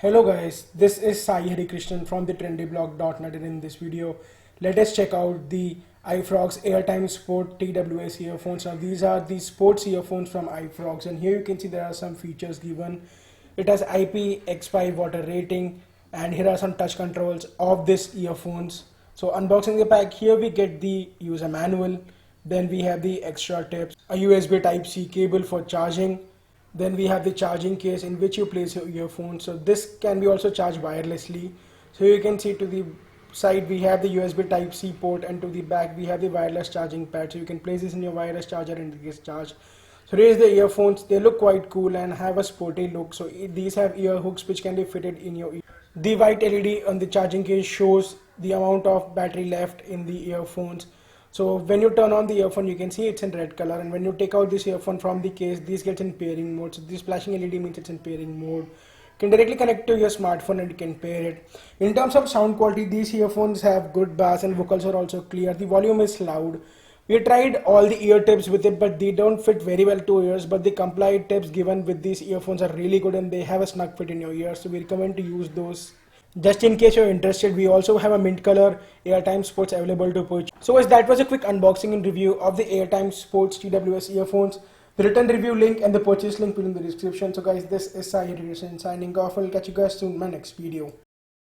Hello guys, this is Sai Harikrishnan from the trendyblog.net, and in this video let us check out the IFrogz Airtime Sport TWS earphones. Now these are the sports earphones from IFrogz, and here you can see there are some features given. It has IPX5 water rating, and here are some touch controls of this earphones. So unboxing the pack, here we get the user manual, then we have the extra tips, a USB Type-C cable for charging. Then we have the charging case in which you place your earphones. So this can be also charged wirelessly. So you can see to the side we have the USB Type-C port, and to the back we have the wireless charging pad. So you can place this in your wireless charger and it gets charged. So here is the earphones. They look quite cool and have a sporty look. So these have ear hooks which can be fitted in your ear. The white LED on the charging case shows the amount of battery left in the earphones. So when you turn on the earphone, you can see it's in red color, and when you take out this earphone from the case, this gets in pairing mode. So this flashing LED means it's in pairing mode. You can directly connect to your smartphone and you can pair it. In terms of sound quality, these earphones have good bass and vocals are also clear. The volume is loud. We tried all the ear tips with it, but they don't fit very well to ears. But the compliant tips given with these earphones are really good, and they have a snug fit in your ears. So we recommend to use those. Just in case you're interested, we also have a mint color Airtime Sports available to purchase. So guys, that was a quick unboxing and review of the Airtime Sports TWS earphones. The return review link and the purchase link will in the description. So guys, this is Sai Harikrishnan signing off. I'll catch you guys soon in my next video.